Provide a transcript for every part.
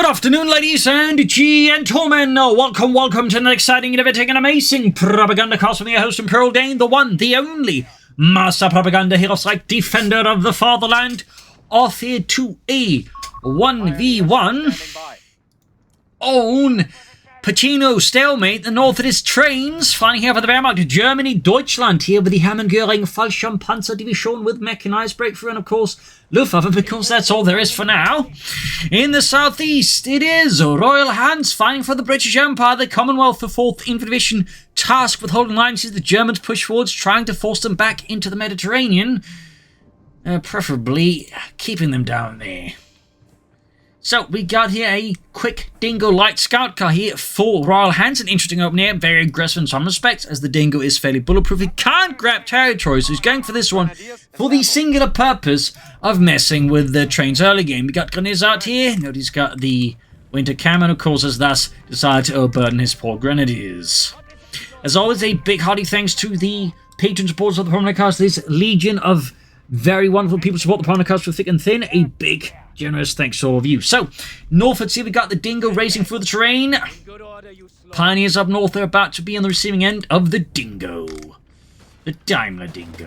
Good afternoon, ladies and gentlemen. Welcome to an exciting, innovative, and amazing Propagandacast from your host, Imperial Dane, the one, the only Master Propaganda Hero Strike Defender of the Fatherland, off here to a 1v1 on Pachino Stalemate. The north it is Trainz, flying here for the Wehrmacht, Germany, Deutschland, here with the Hammond-Göring Fallschirmpanzer Division with mechanized breakthrough, and of course Luftwaffe, because that's all there is for now. In the southeast, it is RoyalHants fighting for the British Empire, the Commonwealth, the 4th Infantry Division, tasked with holding lines as the Germans push forwards, trying to force them back into the Mediterranean, preferably keeping them down there. So, we got here a quick Dingo light scout car here for RoyalHants. An interesting opening air, very aggressive in some respects, as the Dingo is fairly bulletproof. He can't grab territory, so he's going for this one for the singular purpose of messing with the Trainz early game. We got Grenadiers out here. Note he's got the winter camo, and of course has thus decided to overburden his poor Grenadiers. As always, a big hearty thanks to the patron supporters of the Propagandacast. This legion of very wonderful people support the Propagandacast through thick and thin. A big generous thanks to all of you. So, northwards here we got the Dingo racing through the terrain. Pioneers up north are about to be on the receiving end of the Dingo. The Daimler Dingo.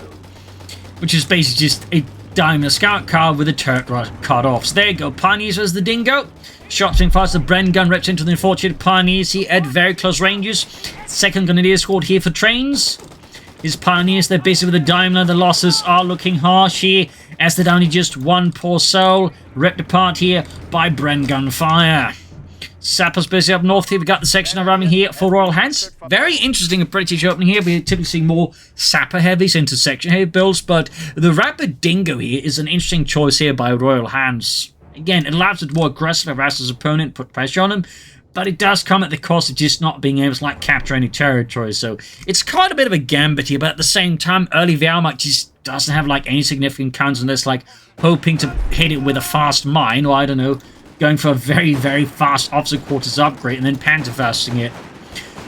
Which is basically just a Daimler scout car with a turret cut off. So there you go. Pioneers as the Dingo. Shots being fired as the Bren gun reps into the unfortunate Pioneers here at very close ranges. Second Grenadier squad here for Trainz. His Pioneers, they're busy with the Daimler. The losses are looking harsh here, as they're down to just one poor soul, ripped apart here by Bren gun fire. Sappers busy up north here. We got the section arriving here for RoyalHants. Very interesting a British opening here. We typically see more sapper heavies into section heavy builds, but the Rapid Dingo here is an interesting choice here by RoyalHants. Again, it allows it more aggressive, harass his opponent, put pressure on him, but it does come at the cost of just not being able to capture any territory. So it's quite a bit of a gambit here, but at the same time, early Wehrmacht just doesn't have any significant counters unless hoping to hit it with a fast mine, or I don't know, going for a very, very fast officer quarters upgrade and then Panther fasting it.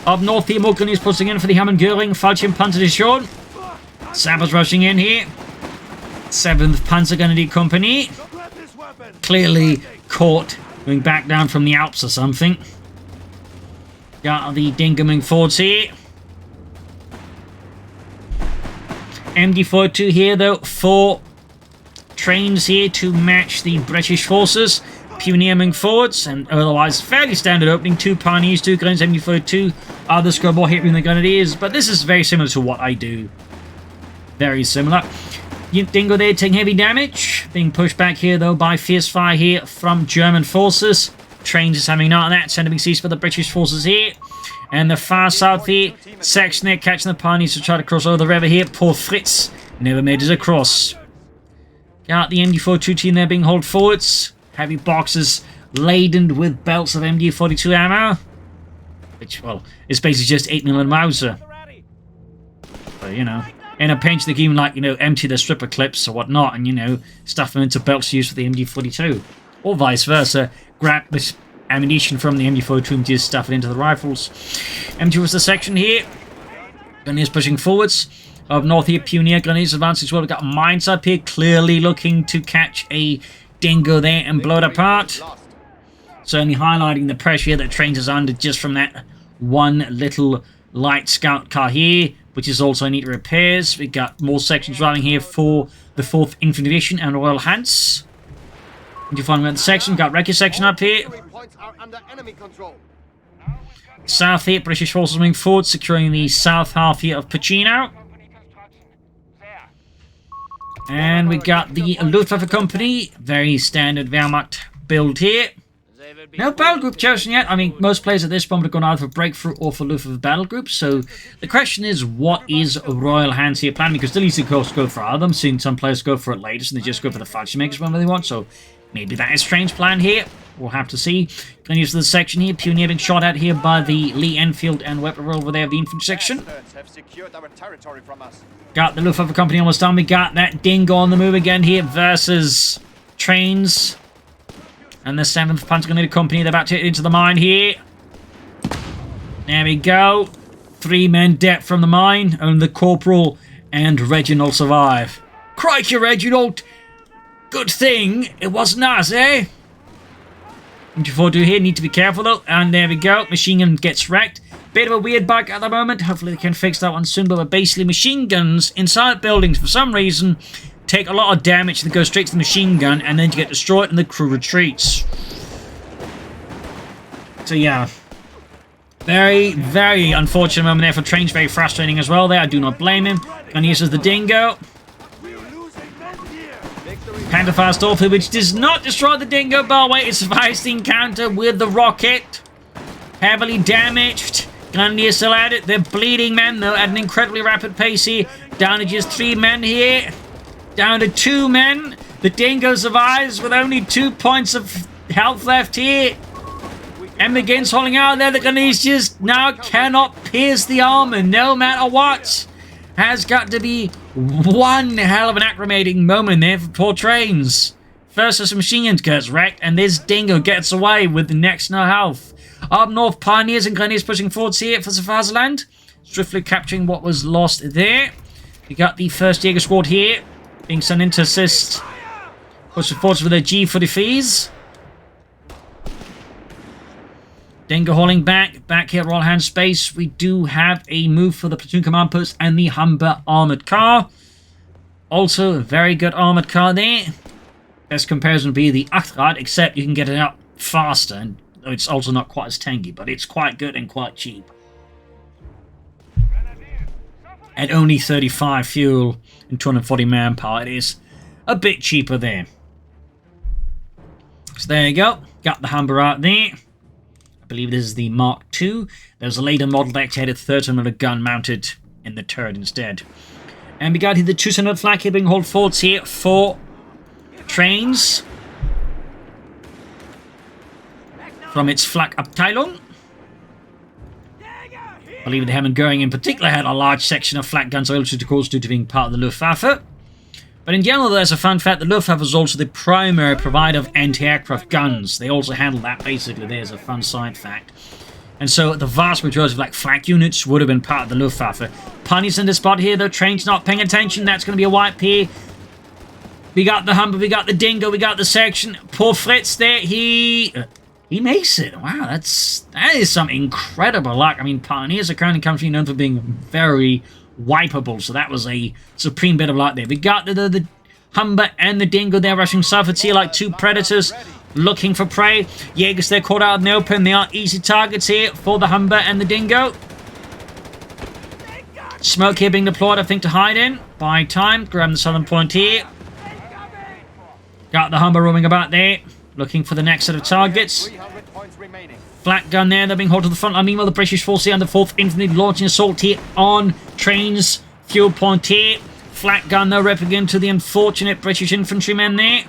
Up north here, more Grenadiers pushing in for the Hammond-Göring Fallschirmpanzer Division. Sappers rushing in here. 7th Panzer Grenadier Company. Clearly caught going back down from the Alps or something. Got the Dingo moving forwards here. MD-42 here though for Trainz here to match the British forces. Pioneer moving forwards, and otherwise fairly standard opening. 2 Pioneers, 2 Grenadiers, MD-42. Others score more hit than the Grenadiers, but this is very similar to what I do. Very similar. Dingo there taking heavy damage. Being pushed back here though by fierce fire here from German forces. Trainz is having none of that. Sending cease for the British forces here. And the far south here, section there catching the Pioneers to try to cross over the river here. Poor Fritz never made it across. Got the MD-42 team there being hauled forwards. Heavy boxes laden with belts of MD-42 ammo. Which, well, is basically just 8mm Mauser. But, in a pinch they can even, empty their stripper clips or whatnot and, stuff them into belts used for the MD-42. Or vice versa. Grab this ammunition from the MD-42 and just stuff it into the rifles. MD was the section here. Grenadiers pushing forwards. Up north here, Pioneer Grenadiers advancing as well. We've got mines up here, clearly looking to catch a Dingo there and blow it apart. Certainly highlighting the pressure that Trainz is under just from that one little light scout car here, which is also neat repairs. We got more sections driving here for the 4th Infantry Division and RoyalHants. You find the section, got wreckage section up here. South here, British forces moving forward, securing the south half here of Pachino. And we got the Luftwaffe Company, very standard Wehrmacht build here. No battle group chosen yet. Most players at this moment have gone either for Breakthrough or for Luftwaffe battle group. So the question is, what is RoyalHants here planning? Because still easy to go for either. I'm seeing some players go for it latest and they just go for the Fallschirmjägers whenever they want. So maybe that is Trainz plan here. We'll have to see. Going to use this section here. Pioneer being shot at here by the Lee Enfield and weapon over there of the infantry section. Got the Luftwaffe Company almost done. We got that Dingo on the move again here versus Trainz. And the 7th Panzer Grenadier Company, they're about to hit into the mine here. There we go. 3 men dead from the mine. Only the Corporal and Reginald survive. Crikey, Reginald! Good thing it wasn't us, eh? Before do here, need to be careful though. And there we go. Machine gun gets wrecked. Bit of a weird bug at the moment. Hopefully they can fix that one soon. But basically, machine guns inside buildings, for some reason, take a lot of damage and go straight to the machine gun, and then you get destroyed and the crew retreats. So yeah. Very, very unfortunate moment there for Trainz. Very frustrating as well there. I do not blame him. And he uses the dingo. Panther fast off, which does not destroy the dingo, by the way. It survives the encounter with the rocket. Heavily damaged. Grenadier still at it. They're bleeding men, though, at an incredibly rapid pace here. Down to just 3 men here. Down to 2 men. The dingo survives with only 2 points of health left here. And begins holding out there. The Grenadiers just now cannot pierce the armor, no matter what. Has got to be one hell of an acclimating moment there for poor Trainz. First, this machine gun gets wrecked, and this dingo gets away with the next no health. Up north, Pioneers and Grenadiers pushing forwards here for Swaziland. Swiftly capturing what was lost there. We got the 1st Jaeger squad here, being sent in to assist. Pushing forwards with their G-45s. Dingo hauling back here at RoyalHants space. We do have a move for the platoon command post and the Humber armored car. Also, a very good armored car there. Best comparison would be the Achtrad, except you can get it out faster, and it's also not quite as tanky, but it's quite good and quite cheap. At only 35 fuel and 240 manpower, it is a bit cheaper there. So there you go. Got the Humber out there. I believe this is the Mark II. There's a later model that actually had a 30mm gun mounted in the turret instead. And we got here the 200 Flak here being hauled forwards here for Trainz. From its Flak Abteilung. I believe the Hermann Göring in particular had a large section of flak guns, also of course due to being part of the Luftwaffe. But in general, there's a fun fact, the Luftwaffe is also the primary provider of anti-aircraft guns. They also handle that, basically. There's a fun side fact. And so the vast majority of flak units would have been part of the Luftwaffe. Puni's in the spot here, though. Trainz not paying attention. That's going to be a wipe here. We got the Humber, we got the Dingo, we got the section. Poor Fritz there, he makes it. Wow, that is some incredible luck. I mean, Pioneers are currently country known for being very wipeable, so that was a supreme bit of luck there. We got the Humber and the Dingo there rushing south. It's here like 2 predators looking for prey. Jaegers, they're caught out in the open. They are easy targets here for the Humber and the Dingo. Smoke here being deployed, I think, to hide in. Buy time. Grab the southern point here. Got the Humber roaming about there, looking for the next set of targets. Flak gun there, they're being hauled to the front line. Meanwhile, the British force here and the 4th Infantry launching assault here on Trainz fuel point here. Flak gun though, ripping into the unfortunate British infantrymen there.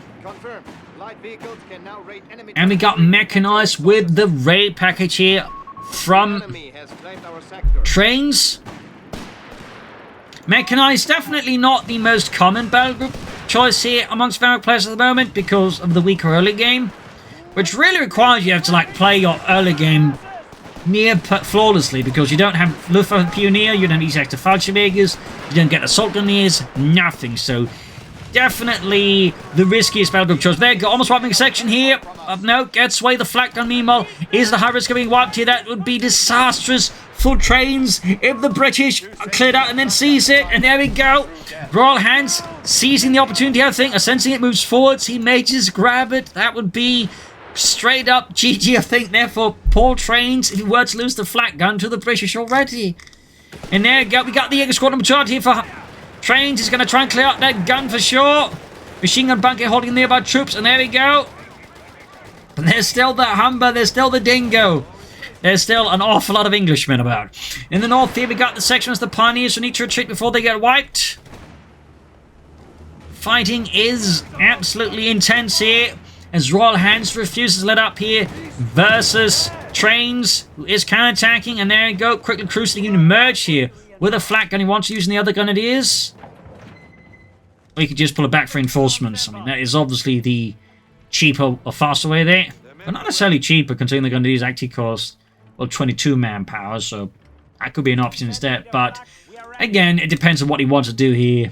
And we got Mechanized with the raid package here from Trainz. Mechanized, definitely not the most common battle group choice here amongst Varrock players at the moment because of the weaker early game, which really requires you have to play your early game near flawlessly because you don't have Luftwaffe Pioneer, you don't use active Fallschirmjägers, you don't get assault gunneers, nothing. So definitely the riskiest battle group choice. There, got almost wiping section here. No, gets away the flak gun. Meanwhile, is the high risk of being wiped here? That would be disastrous for Trainz if the British are cleared out and then seize it. And there we go. RoyalHants seizing the opportunity, I think. Sensing it moves forwards. He may just grab it. That would be straight up GG, I think, there for poor Trainz if he were to lose the flak gun to the British already. And there we go. We got the Jaeger squad number charge here for Trainz. Is going to try and clear out that gun for sure. Machine gun bunker holding nearby troops. And there we go. But there's still the Humber. There's still the Dingo. There's still an awful lot of Englishmen about. In the north here, we got the sections, the Pioneers who need to retreat before they get wiped. Fighting is absolutely intense here, as RoyalHants refuses to let up here versus Trainz, who is counter-attacking. And there you go, quickly cruising in merge here with a flak gun. He wants to use the other Grenadiers. Or you could just pull it back for reinforcements. I mean, that is obviously the cheaper or faster way there. But not necessarily cheaper, considering the Grenadiers actually cost, well, 22 manpower, so that could be an option instead. But again, it depends on what he wants to do here.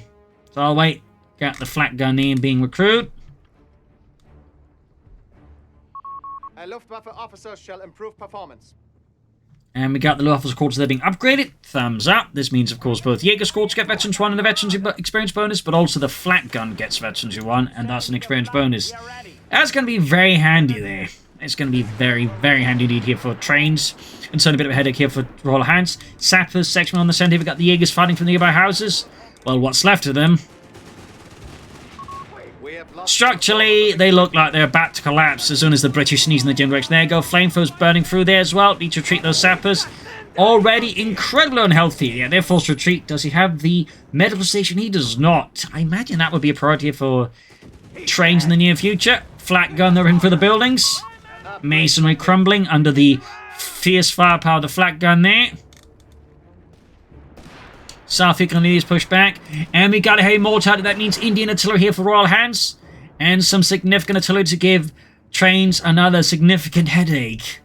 So I'll wait. Got the flak gun in being recruited. Luftwaffe officers shall improve performance. And we got the Luftwaffe quarters there being upgraded. Thumbs up. This means, of course, both Jaeger squads get Veterans 1 and the Veterans Experience bonus, but also the Flak Gun gets Veterans 1, and that's an experience bonus. That's going to be very handy there. It's going to be very, very handy indeed here for Trainz. And certainly a bit of a headache here for RoyalHants. Sappers, section on the centre. We've got the Jaegers fighting from nearby houses. Well, what's left of them. Structurally, they look like they're about to collapse as soon as the British sneeze in the general direction. There you go, flamethrowers burning through there as well. Need to retreat those sappers. Already incredibly unhealthy. Yeah, they're forced to retreat. Does he have the medical station? He does not. I imagine that would be a priority for Trainz in the near future. Flak gun, they're in for the buildings. Masonry crumbling under the fierce firepower of the flak gun there. South Grenadiers push back. And we got a heavy mortar. That means Indian artillery here for RoyalHants. And some significant artillery to give Trainz another significant headache.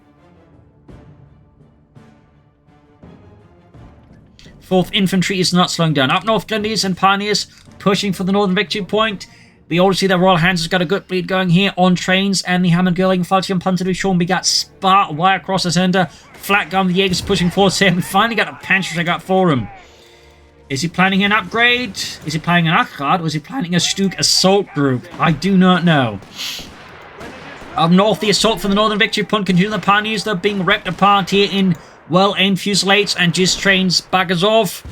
4th Infantry is not slowing down. Up north, Grenadiers and Pioneers pushing for the northern victory point. We already see that RoyalHants has got a good bleed going here on Trainz and the Hammergurling Falchion Panther Division. We got Spart wire across the center. Flak gun, the Jaegers pushing forward here. We finally got a Panther I got for him. Is he planning an upgrade? Is he planning an Achrad? Or is he planning a Stuk assault group? I do not know. Up north, the assault for the northern victory point continuing. The Pioneers, they're being ripped apart here in well-aimed fusillades and just Trainz baggers off.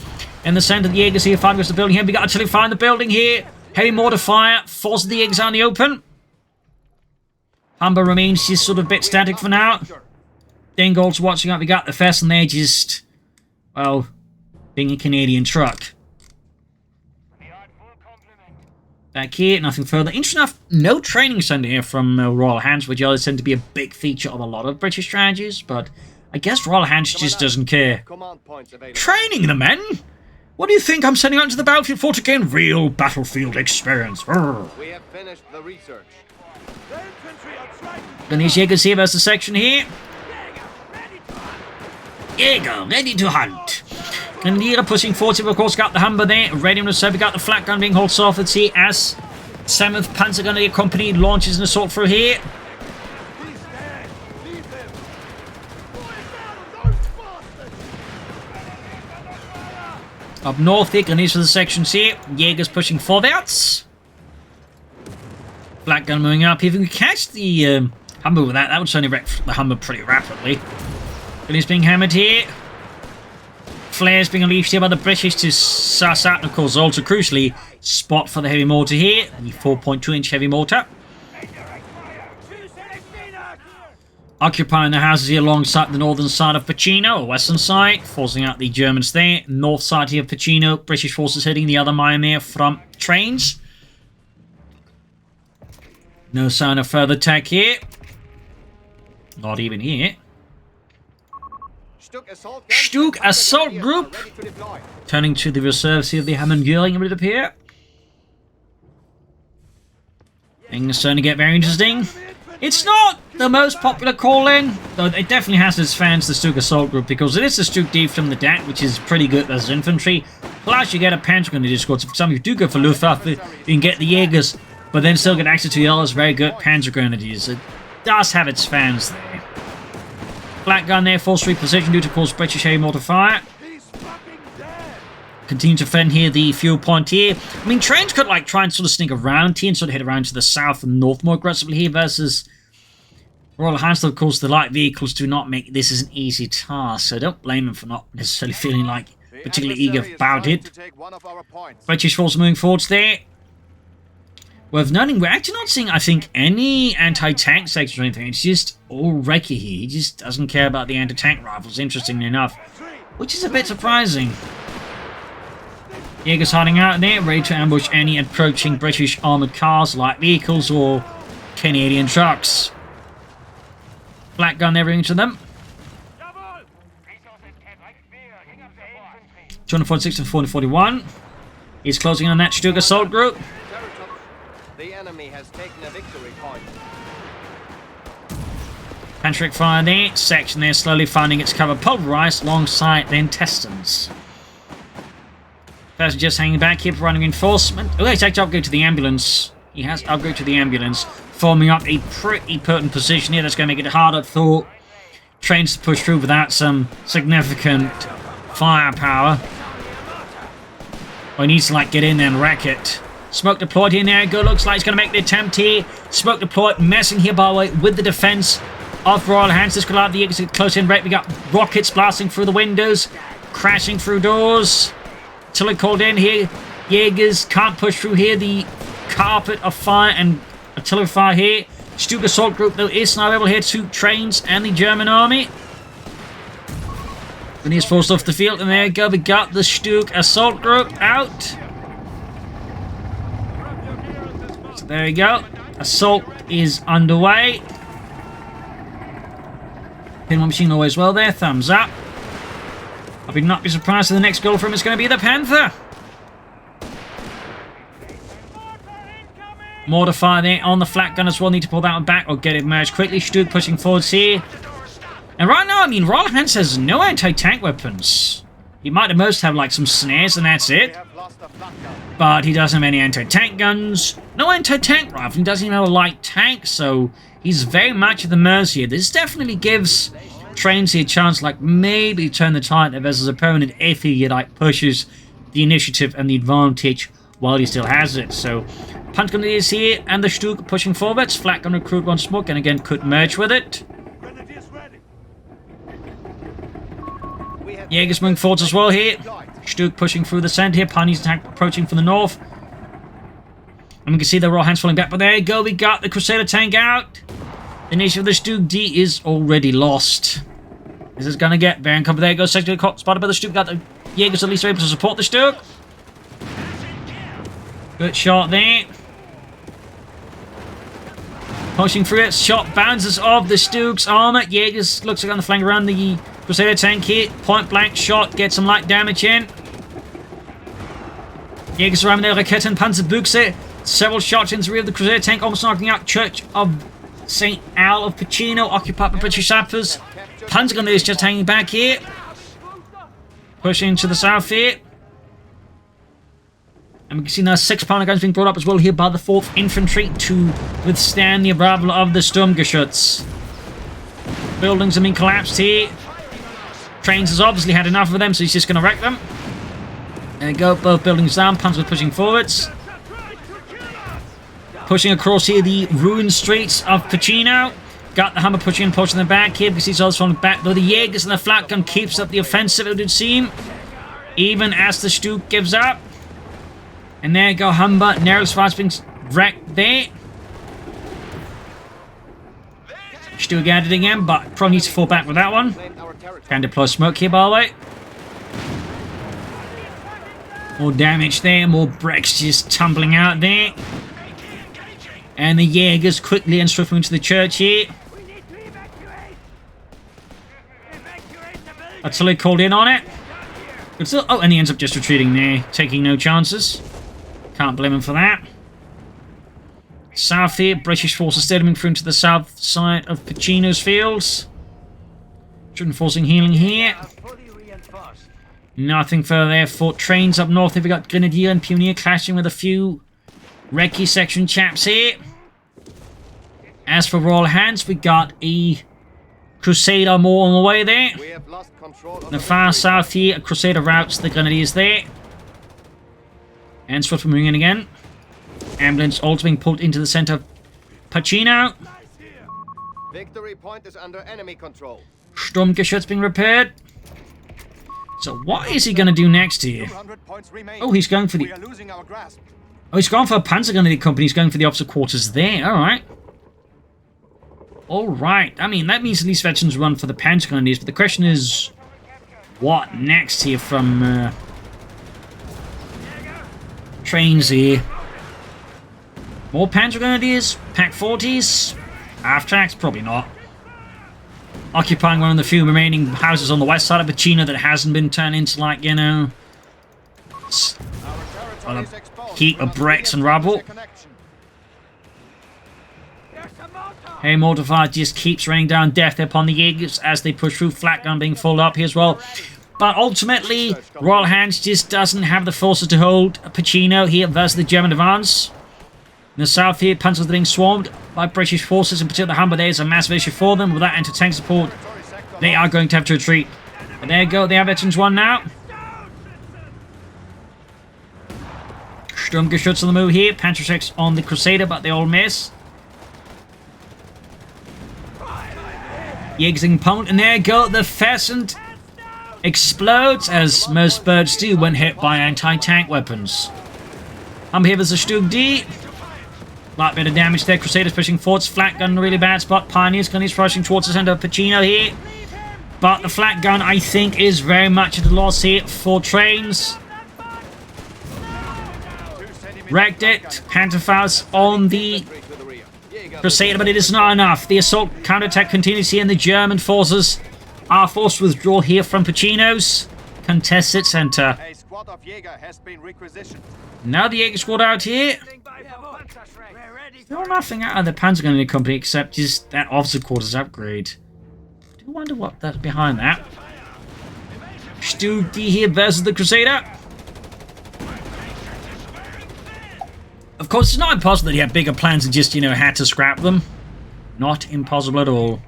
In the center, the Jaegers here fighting against the building here. We got artillery firing the building here. Heavy mortar fire, forces the Jaegers out in the open. Humber remains just sort of a bit static for now. Dingol's watching up. We got the Fest and they're just, well, being a Canadian truck. Back here, nothing further. Interesting enough, no training center here from RoyalHants, which always tend to be a big feature of a lot of British strategies, but I guess RoyalHants just doesn't care. Training the men? What do you think I'm sending out into the battlefield for to gain real battlefield experience? We have finished the research. Then these Jaegers here versus the section here. Jaeger, ready to hunt. Grenadier pushing forward. We've of course got the Humber there. Ready to serve. We got the flak gun being hauled off. Let's see as 7th Panzer Grenadier Company launches an assault through here. Up north here, Grenadiers for the sections here. Jaegers pushing forwards. Flak gun moving up. If we can catch the Humber with that would certainly wreck the Humber pretty rapidly. Grenadiers being hammered here. Flares being unleashed here by the British to suss out, and of course, also crucially, spot for the heavy mortar here. The 4.2-inch heavy mortar. Occupying the houses here alongside the northern side of Pachino, or western side, forcing out the Germans there. North side here of Pachino, British forces hitting the other mine there from Trainz. No sign of further attack here. Not even here. Stuk assault group. Turning to the reserves here of the Hammergurling, it would appear. Things starting to get very interesting. It's not the most popular call-in, though it definitely has its fans, the Stuk assault group, because it is the Stuk D from the DAT, which is pretty good as infantry. Plus, you get a Panther Grenadier squad. So for some of you do go for Luftwaffe, you can get the Jaegers, but then still get access to the others very good Panzer Grenadiers. It does have its fans there. Flak gun there, force reposition due to, of course, British heavy mortar fire. Continue to fend here the fuel point here. I mean, Trainz could like try and sort of sneak around here and sort of head around to the south and north more aggressively here versus RoyalHants. Of course, the light vehicles do not make this as an easy task, so don't blame them for not necessarily feeling like particularly eager about it. British force moving forwards there. Worth noting, we're actually not seeing, I think, any anti-tank sections or anything. It's just all Recce here. He just doesn't care about the anti-tank rifles, interestingly enough, which is a bit surprising. Jaegers hiding out there, ready to ambush any approaching British armoured cars, light vehicles, or Canadian trucks. Flak gun everything to them. 246 and 441. He's closing on that Stuk assault group. The enemy has taken a victory point. Pantric fire there, section there slowly finding its cover pulverized alongside the intestines. Passengers hanging back here, providing reinforcement. Oh, let's actually upgrade to the ambulance He has upgraded to the ambulance, forming up a pretty potent position here that's going to make it harder for Trainz to push through without some significant firepower. Or he needs to like get in there and wreck it. Smoke deployed here now. Go looks like he's going to make the attempt here. Smoke deployed, messing here by the way with the defense of RoyalHants. This could allow the Jaegers to get close in range. We got rockets blasting through the windows, crashing through doors. Artillery called in here. Jaegers can't push through here. The carpet of fire and artillery fire here. Stuke assault group though is now able here to Trainz and the German army. And he's forced off the field, and there you go. We got the Stuke assault group out. So there you go. Assault is underway. Pinwheel machine always well there. Thumbs up. I would not be surprised if the next goal for him is going to be the Panther. Mortar fire there on the flak gun as well. Need to pull that one back or get it merged quickly. Stuke pushing forwards here. And right now, I mean, RoyalHants has no anti-tank weapons. He might at most have like some snares and that's it. But he doesn't have any anti-tank guns. No anti-tank rifle. He doesn't even have a light tank. So he's very much at the mercy here. This definitely gives Trainz here a chance like maybe turn the tide of his opponent if he like pushes the initiative and the advantage while he still has it. So Punt gun is here and the Stuke pushing forwards. Flak gun recruit once more and again could merge with it. Jaegers moving forwards as well here. Stuke pushing through the center here. Pani's attack approaching from the north. And we can see the RoyalHants falling back. But there you go. We got the Crusader tank out. The nation of the Stuke D is already lost. This is going to get very uncomfortable. There you go. Secondary caught spotted by the Stuke. Got the Jaegers at least able to support the Stuke. Good shot there. Pushing through it. Shot bounces off the Stuke's armor. Jaegers looks like on the flank around the Crusader tank here. Point blank shot. Get some light damage in. Jaegers around there. Rakete and Panzerbuchse. Several shots into the rear of the Crusader tank. Almost knocking out Church of St. Al of Pachino. Occupied by British sappers. Panzer gun is just hanging back here. Pushing to the south here. And we can see now 6-pounder guns being brought up as well here by the 4th Infantry to withstand the arrival of the Sturmgeschütz. Buildings have been collapsed here. Trainz has obviously had enough of them, so he's just going to wreck them. There you go, both buildings down. Panzer pushing forwards. Pushing across here the ruined streets of Pachino. Got the hammer pushing and pushing them back here. We see others falling back, though the Jaegers and the flak gun keeps up the offensive, it would seem. Even as the Stuke gives up. And there you go, Humber. Narrow's fast being wrecked there. Stuke at it again, but probably needs to fall back with that one. Can deploy smoke here, by the way. More damage there, more bricks just tumbling out there. And the Jaegers quickly and swiftly into the church here. Artillery called in on it. Oh, and he ends up just retreating there, taking no chances. Can't blame him for that. South here, British forces steadily through to the south side of Pachino's fields. Reinforcing healing here. Nothing further there. Fort Trainz up north. Here we got Grenadier and Pioneer clashing with a few Recce section chaps here. As for RoyalHants, we got a Crusader more on the way there. In the far south here, a Crusader routes the Grenadiers there. And swift moving in again. Ambulance also being pulled into the center of Pachino. Victory point is under enemy control. Sturmgeschütz being repaired. So what is he going to do next here? Oh, he's going for the... Oh, he's gone for a Panzer Grenadier company. He's going for the officer quarters there. Alright. Alright. I mean, that means at least veterans run for the Panzer Grenadiers. But the question is... what next here from... Trainz here? More Panzer Grenadiers? Pack 40s? Half-tracks? Probably not. Occupying one of the few remaining houses on the west side of Pachino that hasn't been turned into, like, you know... a heap of bricks and rubble. Hey, mortar fire just keeps raining down death upon the Jaegers as they push through. Flak gun being followed up here as well. But ultimately, RoyalHants just doesn't have the forces to hold Pachino here versus the German advance. In the south here, Panthers are being swarmed by British forces, in particular the Humber. There is a massive issue for them. Without anti-tank support, they are going to have to retreat. And there you go, they have Veterans 1 now. Sturmgeschütz on the move here. Panther 6 on the Crusader, but they all miss. Jägers getting pummeled, and there you go, the Pheasant explodes, as most birds do when hit by anti-tank weapons. Humber here versus Stug D. Light bit of damage there. Crusaders pushing forwards. Flak gun in a really bad spot. Pioneers gun is rushing towards the center of Pachino here. But the flak gun, I think, is very much at a loss here for Trainz. Wrecked it. Panther Faust on the Crusader, but it is not enough. The assault counterattack continues here, and the German forces are forced to withdraw here from Pachino's contested center. A squad of Jäger has been requisitioned. Now the Jäger squad out here. Still nothing out of the Panzer gun company except just that officer quarters upgrade. I do wonder what that's behind that. Stug D here versus the Crusader. Of course, it's not impossible that he had bigger plans and just, had to scrap them. Not impossible at all.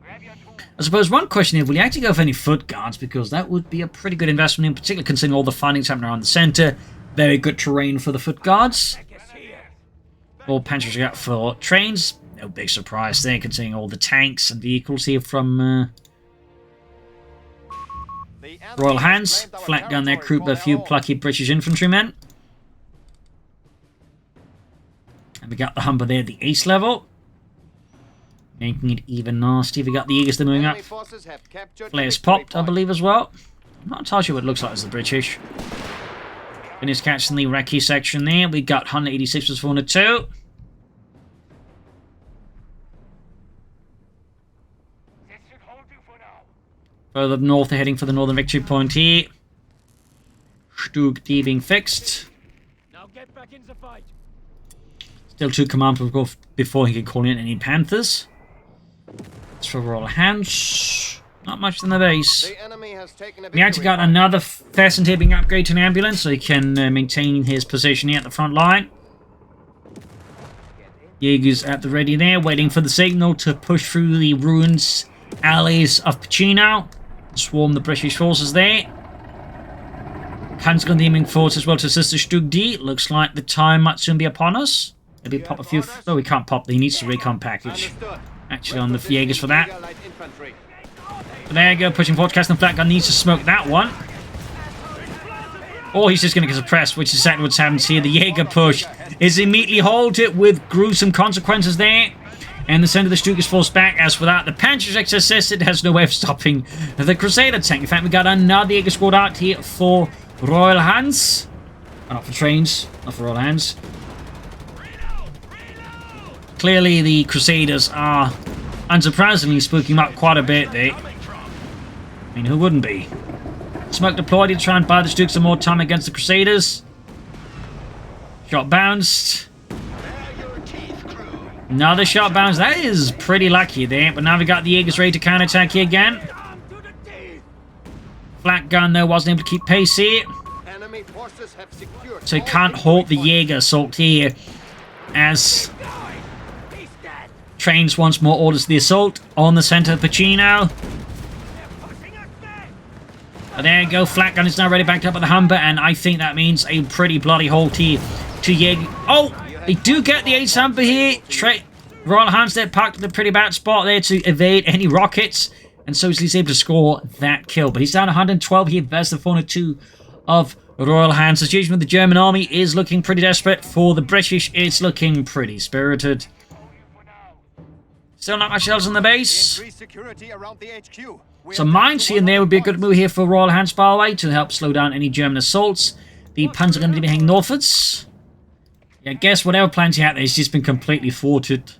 I suppose one question here, will he actually go for any foot guards? Because that would be a pretty good investment, in particular considering all the findings happening around the center. Very good terrain for the foot guards. All Panthers got for Trainz. No big surprise there, considering all the tanks and vehicles here from RoyalHants. Flak gun there, crew a few plucky British infantrymen. And we got the Humber there at the ace level, making it even nasty. We got the Eagles moving up. Flares popped, I believe, as well. I'm not entirely sure what it looks like as the British. Finish catching the recce section there. We got 186 plus 402. Further north, they're heading for the northern victory point here. Stug D being fixed. Now get back in the fight. Still 2 command before he can call in any Panthers. That's for RoyalHants. Not much in the base. We actually got another Pheasant here being upgraded to an ambulance, so he can maintain his position here at the front line. Jäger's at the ready there, waiting for the signal to push through the ruins alleys of Pachino. Swarm the British forces there. Panzer gun aiming forwards as well to assist the Stug D. Looks like the time might soon be upon us. Maybe pop a few... No, we can't pop. He needs the recon package. Actually on the Jägers for that. But there you go, pushing forward. Casting Flak gun needs to smoke that one. Or he's just going to get suppressed, which is exactly what's happened here. The Jäger push is immediately halted with gruesome consequences there. And the center of the Stug is forced back. As for that, the Panther assisted has no way of stopping the Crusader tank. In fact, we got another Jäger squad out here for RoyalHants. Oh, not for Trainz, not for RoyalHants. Clearly, the Crusaders are, unsurprisingly, spooking up quite a bit there. I mean, who wouldn't be? Smoke deployed to try and buy the Stug some more time against the Crusaders. Shot bounced. Another shot bounced. That is pretty lucky there. But now we got the Jägers ready to counterattack here again. Flak gun, though, wasn't able to keep pace here. So he can't halt the Jäger assault here. As Trainz once more orders the assault on the center of Pachino. But there you go. Flak gun is now ready backed up at the Humber. And I think that means a pretty bloody halt here to Jäger. Oh! They do get the ace Humber here. RoyalHants there parked at a pretty bad spot there to evade any rockets. And so he's able to score that kill. But he's down 112 here versus the 402 of RoyalHants. The situation with the German army is looking pretty desperate. For the British, it's looking pretty spirited. Still not much else on the base. Some mines here and there would be a good move here for RoyalHants, by the way, to help slow down any German assaults. The Panzer going to be heading northwards. Yeah, I guess whatever plans he had there has just been completely thwarted.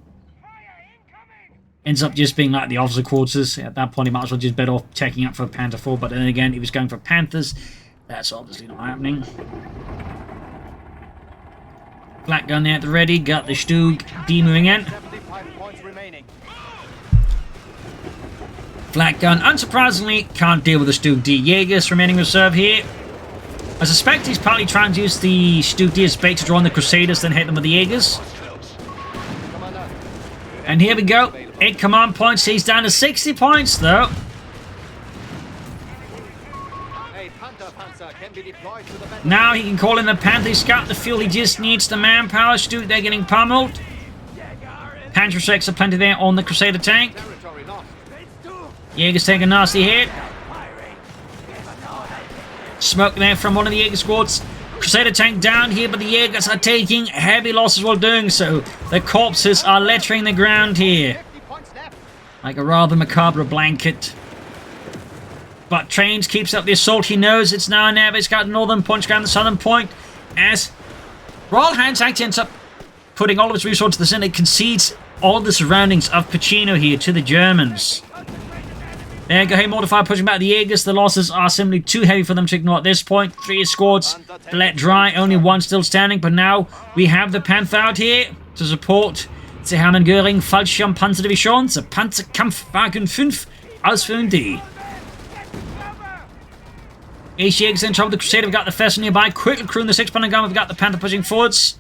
Ends up just being like the officer quarters. At that point, he might as well just bet off checking up for a Panther 4. But then again, he was going for Panthers. That's obviously not happening. Flak gun there at the ready. Got the Stug D moving in. Flak gun, unsurprisingly, can't deal with the Stug D. Jägers remaining reserve here. I suspect he's partly trying to use the Stutti as bait to draw on the Crusaders, then hit them with the Jaegers. And here we go. 8 command points. He's down to 60 points, though. Now he can call in the Panther. He's got the fuel. He just needs the manpower. Stutti, they're getting pummeled. Panther strikes are plenty there on the Crusader tank. Jaeger's taking a nasty hit. Smoke there from one of the Jaeger squads. Crusader tank down here, but the Jaegers are taking heavy losses while doing so. The corpses are littering the ground here. Like a rather macabre blanket. But Trainz keeps up the assault. He knows it's now or never. It's got northern point around the southern point. As RoyalHants actually ends up putting all of its resources to the center. It concedes all the surroundings of Pachino here to the Germans. There you go, hey, Mortifier pushing back the Jaegers. The losses are simply too heavy for them to ignore at this point. 3 squads to let dry, only 1 still standing. But now we have the Panther out here to support the Hermann Göring Fallschirmpanzerdivision, the Panzerkampfwagen 5 Ausführung D. Ace Jaegers in trouble. The Crusader, we've got the Fester nearby. Quickly crewing the 6-pounder gun. We've got the Panther pushing forwards.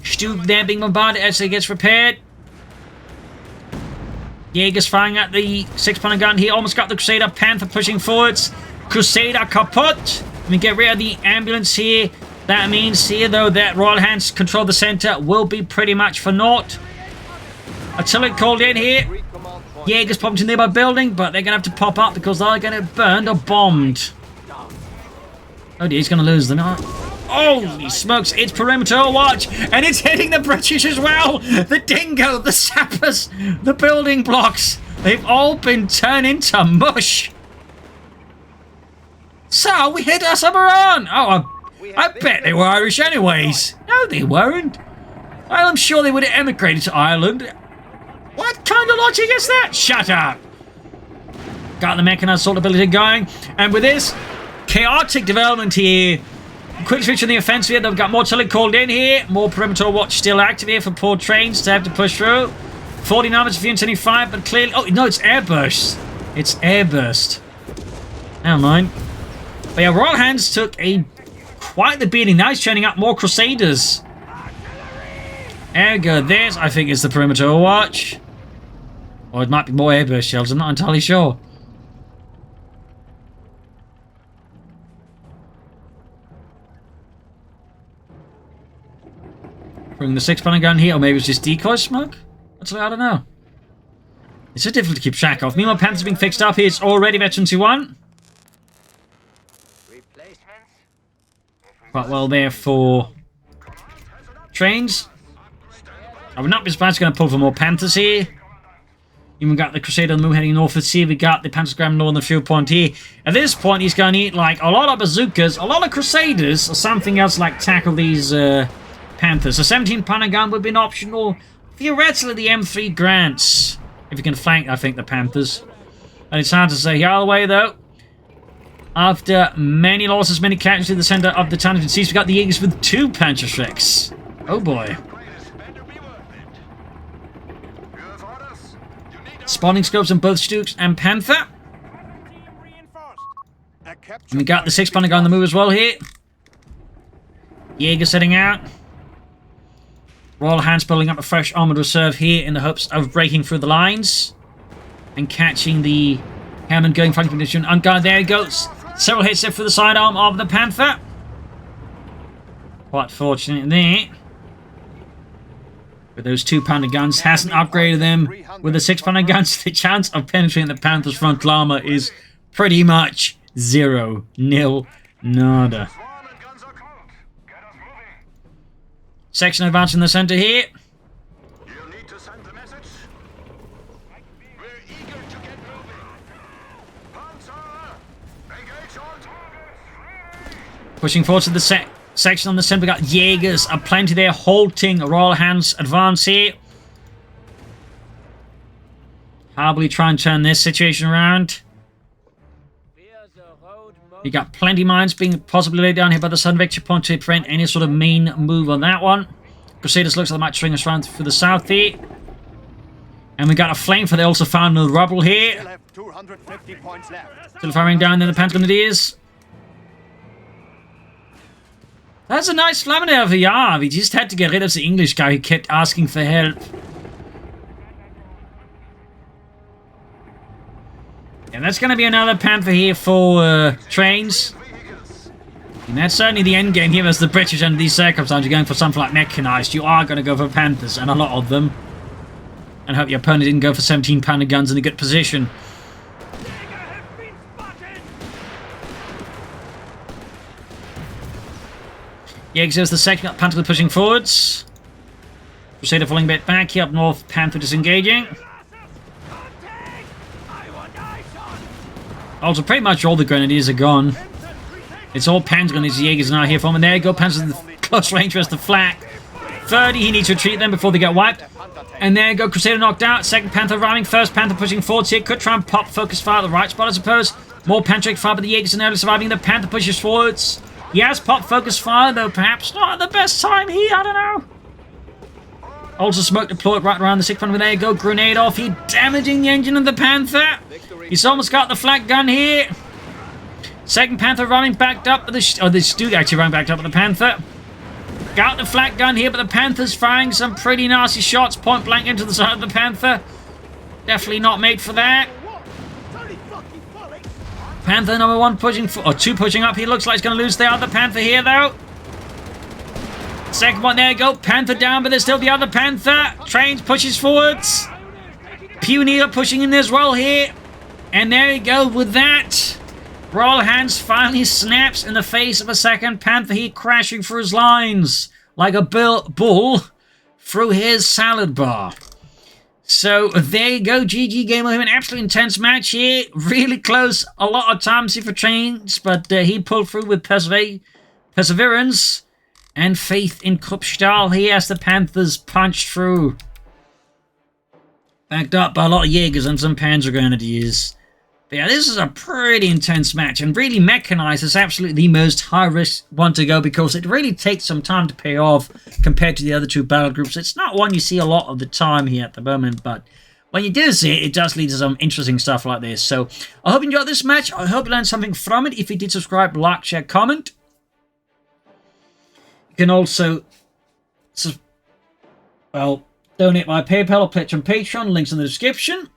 Stutti there being bombarded as he gets repaired. Jaeger's firing at the 6-pounder gun. He almost got the Crusader. Panther pushing forwards. Crusader kaput. We get rid of the ambulance here. That means here, though, that RoyalHants control the center will be pretty much for naught. Artillery called in here. Jaeger's popped to the nearby building, but they're going to have to pop up because they're going to get burned or bombed. Oh dear, he's going to lose them. Holy smokes, it's perimeter watch, and it's hitting the British as well. The dingo, the sappers, the building blocks, they've all been turned into mush. So, we hit our submarine. Oh, I bet they were Irish anyways. No, they weren't. Well, I'm sure they would have emigrated to Ireland. What kind of logic is that? Shut up. Got the mechanized assault ability going, and with this chaotic development here, quick switch on the offensive here. They've got more artillery called in here. More perimeter watch still active here for poor Trainz to have to push through. 49 minutes of Unit 75, but clearly... Oh, no, it's airburst. It's airburst. Never mind. But yeah, RoyalHants took quite the beating. Now he's churning up more Crusaders. There we go. This, I think, is the perimeter watch. Or it might be more airburst shells. I'm not entirely sure. Bring the 6-pounder gun here, or maybe it's just decoy smoke? Actually, I don't know. It's so difficult to keep track of. Meanwhile, Panther's being fixed up here. It's already Veteran 2-1. Quite well there for Trainz. I would not be surprised he's going to pull for more Panthers here. Even got the Crusader on the move heading northwards here. We got the Panthers grabbing northern field point here. At this point, he's going to need like a lot of bazookas, a lot of Crusaders, or something else like tackle these Panthers. A 17-pounder gun would be an optional. Theoretically, the M3 grants. If you can flank, I think, the Panthers. And it's hard to say. Either way, though, after many losses, many casualties in the center of the town, you can see we've got the Jaegers with 2 Panzerschrecks. Oh boy. Spawning scopes on both Stuks and Panther. And we got the 6-pounder gun on the move as well here. Jaeger setting out. RoyalHants building up a fresh armored reserve here in the hopes of breaking through the lines and catching the Hermann Göring fighting condition. Unguarded, there he goes. Several hits there through the sidearm of the Panther. Quite fortunate there. But those 2-pounder guns hasn't upgraded them. With the 6-pounder guns, the chance of penetrating the Panther's front armor is pretty much 0, nil, nada. Section advance in the center here. You need to send the message. We're eager to get moving. Panzer, engage on targets. Pushing forward to the section on the center. We got Jaegers aplenty there, halting RoyalHants advance here. How will we try and turn this situation around? You got plenty mines being possibly laid down here by the Sun Victory Point to prevent any sort of main move on that one. Crusaders looks like they might string us around through the south here. And we got a flame for they also found the rubble here. Still Still firing down in the Panther Grenadiers. That's a nice Flammenwerfer, for yeah. We just had to get rid of the English guy who kept asking for help. And that's going to be another Panther here for Trainz. And that's certainly the end game here as the British under these circumstances are going for something like Mechanized. You are going to go for Panthers, and a lot of them. And hope your opponent didn't go for 17-pounder guns in a good position. Jägers the second, Panther pushing forwards. Crusader falling a bit back here up north, Panther disengaging. Also, pretty much all the Grenadiers are gone. It's all Panther and his Jaegers now here from, and there you go, Panther in the close range versus the Flak. 30, he needs to retreat them before they get wiped. And there you go, Crusader knocked out, second Panther arriving, first Panther pushing forwards here, could try and pop focus fire at the right spot, I suppose. More Panther fire, but the Jaegers are nearly surviving, the Panther pushes forwards. He has pop focus fire, though perhaps not at the best time here, I don't know. Also smoke deployed right around the 6th Panther, there you go, grenade off, he damaging the engine of the Panther. He's almost got the Flak gun here. Second Panther running backed up with the... this dude actually running backed up with the Panther. Got the Flak gun here, but the Panther's firing some pretty nasty shots. Point blank into the side of the Panther. Definitely not made for that. Panther number 1 pushing... or 2 pushing up. He looks like he's going to lose the other Panther here, though. Second one, there you go. Panther down, but there's still the other Panther. Trainz pushes forwards. Pioneer pushing in as well here. And there you go with that. RoyalHants finally snaps in the face of a second Panther here crashing through his lines like a bull through his salad bar. So there you go, GG game of him. An absolutely intense match here. Really close a lot of times here for Trainz, but he pulled through with perseverance and faith in Kruppstahl here as the Panthers punched through. Backed up by a lot of Jaegers and some Panzer Grenadiers. But yeah, this is a pretty intense match, and really Mechanized is absolutely the most high-risk one to go because it really takes some time to pay off compared to the other 2 battle groups. It's not one you see a lot of the time here at the moment, but when you do see it, it does lead to some interesting stuff like this. So I hope you enjoyed this match. I hope you learned something from it. If you did, subscribe, like, share, comment. You can also, donate via PayPal or pledge on Patreon. Links in the description.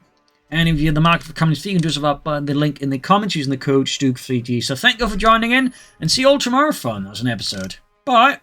And if you're in the market for companies, you can do so up by the link in the comments using the code STUG3G. So thank you for joining in, and see you all tomorrow for another episode. Bye!